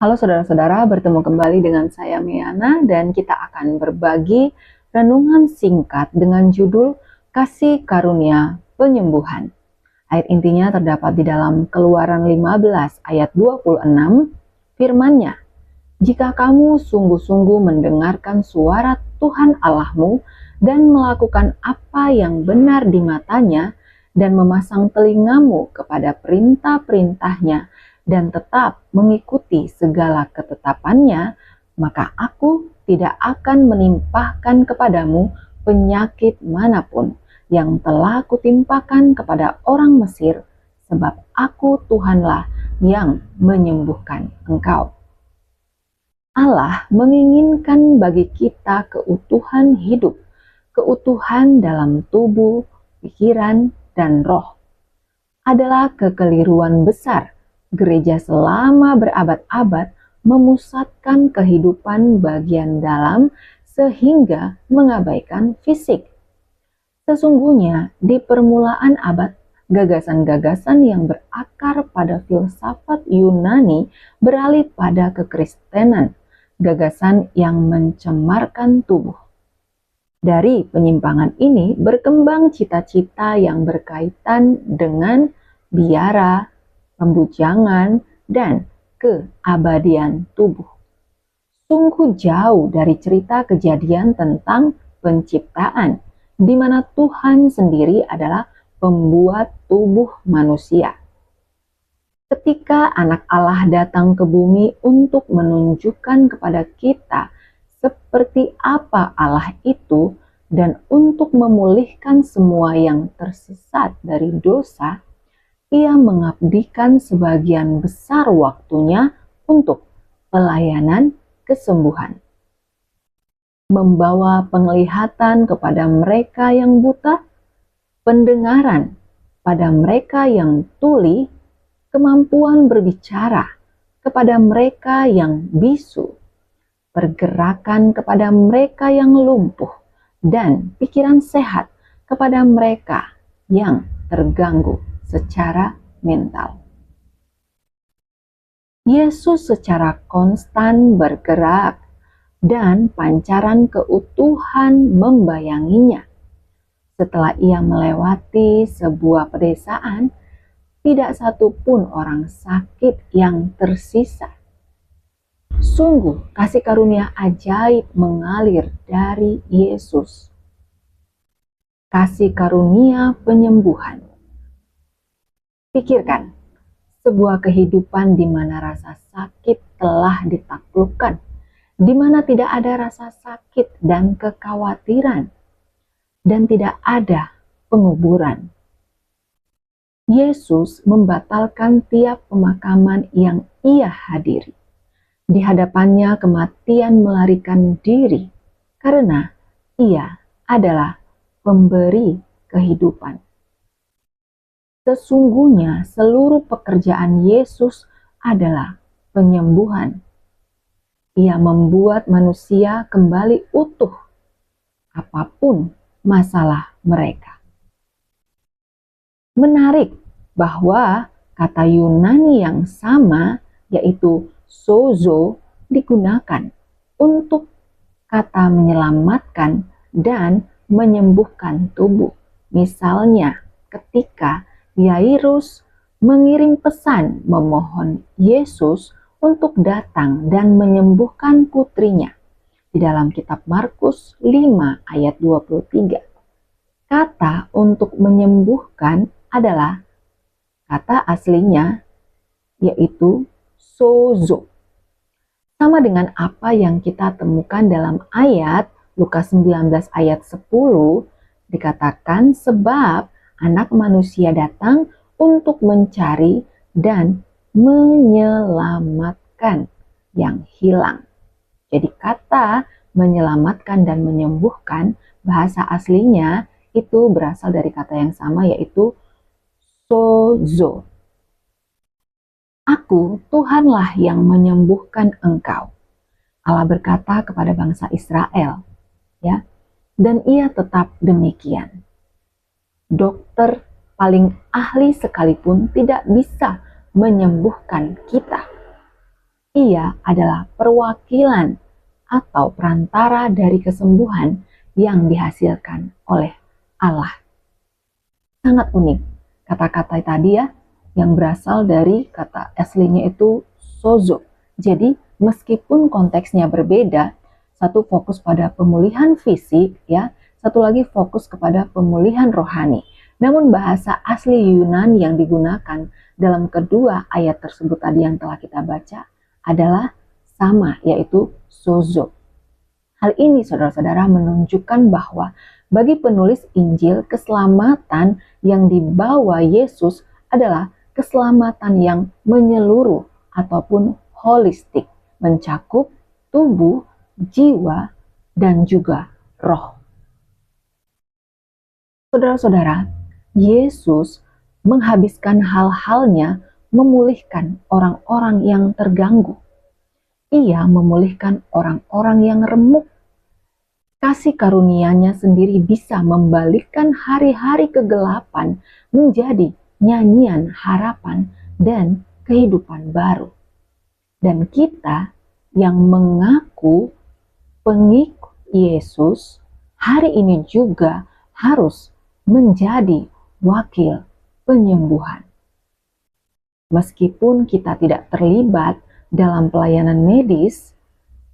Halo saudara-saudara, bertemu kembali dengan saya Miana dan kita akan berbagi renungan singkat dengan judul Kasih Karunia Penyembuhan. Ayat intinya terdapat di dalam Keluaran 15 ayat 26, firman-Nya, "Jika kamu sungguh-sungguh mendengarkan suara Tuhan Allahmu dan melakukan apa yang benar di matanya dan memasang telingamu kepada perintah-perintahnya dan tetap mengikuti segala ketetapannya, maka aku tidak akan menimpahkan kepadamu penyakit manapun yang telah kutimpakan kepada orang Mesir, sebab aku Tuhanlah yang menyembuhkan engkau." Allah menginginkan bagi kita keutuhan hidup, keutuhan dalam tubuh, pikiran, dan roh. Adalah kekeliruan besar gereja selama berabad-abad memusatkan kehidupan bagian dalam sehingga mengabaikan fisik. Sesungguhnya di permulaan abad, gagasan-gagasan yang berakar pada filsafat Yunani beralih pada kekristenan, gagasan yang mencemarkan tubuh. Dari penyimpangan ini berkembang cita-cita yang berkaitan dengan biara, pembujangan, dan keabadian tubuh. Sungguh jauh dari cerita kejadian tentang penciptaan, di mana Tuhan sendiri adalah pembuat tubuh manusia. Ketika anak Allah datang ke bumi untuk menunjukkan kepada kita seperti apa Allah itu dan untuk memulihkan semua yang tersesat dari dosa, ia mengabdikan sebagian besar waktunya untuk pelayanan kesembuhan. Membawa penglihatan kepada mereka yang buta, pendengaran pada mereka yang tuli, kemampuan berbicara kepada mereka yang bisu, pergerakan kepada mereka yang lumpuh, dan pikiran sehat kepada mereka yang terganggu secara mental. Yesus secara konstan bergerak dan pancaran keutuhan membayanginya. Setelah ia melewati sebuah pedesaan, tidak satu pun orang sakit yang tersisa. Sungguh kasih karunia ajaib mengalir dari Yesus. Kasih karunia penyembuhan. Pikirkan, sebuah kehidupan di mana rasa sakit telah ditaklukkan, di mana tidak ada rasa sakit dan kekhawatiran, dan tidak ada penguburan. Yesus membatalkan tiap pemakaman yang ia hadiri. Di hadapannya kematian melarikan diri karena ia adalah pemberi kehidupan. Sesungguhnya seluruh pekerjaan Yesus adalah penyembuhan. Ia membuat manusia kembali utuh, apapun masalah mereka. Menarik bahwa kata Yunani yang sama, yaitu sozo, digunakan untuk kata menyelamatkan dan menyembuhkan tubuh. Misalnya, ketika Yairus mengirim pesan memohon Yesus untuk datang dan menyembuhkan putrinya. Di dalam kitab Markus 5 ayat 23. Kata untuk menyembuhkan adalah kata aslinya yaitu sozo. Sama dengan apa yang kita temukan dalam ayat Lukas 19 ayat 10, dikatakan sebab anak manusia datang untuk mencari dan menyelamatkan yang hilang. Jadi kata menyelamatkan dan menyembuhkan, bahasa aslinya itu berasal dari kata yang sama yaitu sozo. Aku Tuhanlah yang menyembuhkan engkau. Allah berkata kepada bangsa Israel, ya, dan ia tetap demikian. Dokter paling ahli sekalipun tidak bisa menyembuhkan kita. Ia adalah perwakilan atau perantara dari kesembuhan yang dihasilkan oleh Allah. Sangat unik kata-kata tadi ya, yang berasal dari kata aslinya itu sozo. Jadi meskipun konteksnya berbeda, satu fokus pada pemulihan fisik ya, satu lagi fokus kepada pemulihan rohani. Namun bahasa asli Yunani yang digunakan dalam kedua ayat tersebut tadi yang telah kita baca adalah sama, yaitu sozo. Hal ini saudara-saudara menunjukkan bahwa bagi penulis Injil, keselamatan yang dibawa Yesus adalah keselamatan yang menyeluruh ataupun holistik, mencakup tubuh, jiwa, dan juga roh. Saudara-saudara, Yesus menghabiskan hal-halnya memulihkan orang-orang yang terganggu. Ia memulihkan orang-orang yang remuk. Kasih karunia-Nya sendiri bisa membalikkan hari-hari kegelapan menjadi nyanyian harapan dan kehidupan baru. Dan kita yang mengaku pengikut Yesus hari ini juga harus menjadi wakil penyembuhan. Meskipun kita tidak terlibat dalam pelayanan medis,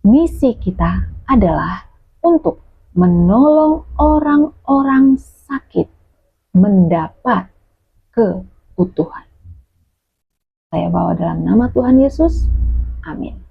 misi kita adalah untuk menolong orang-orang sakit mendapat keutuhan. Saya bawa dalam nama Tuhan Yesus. Amin.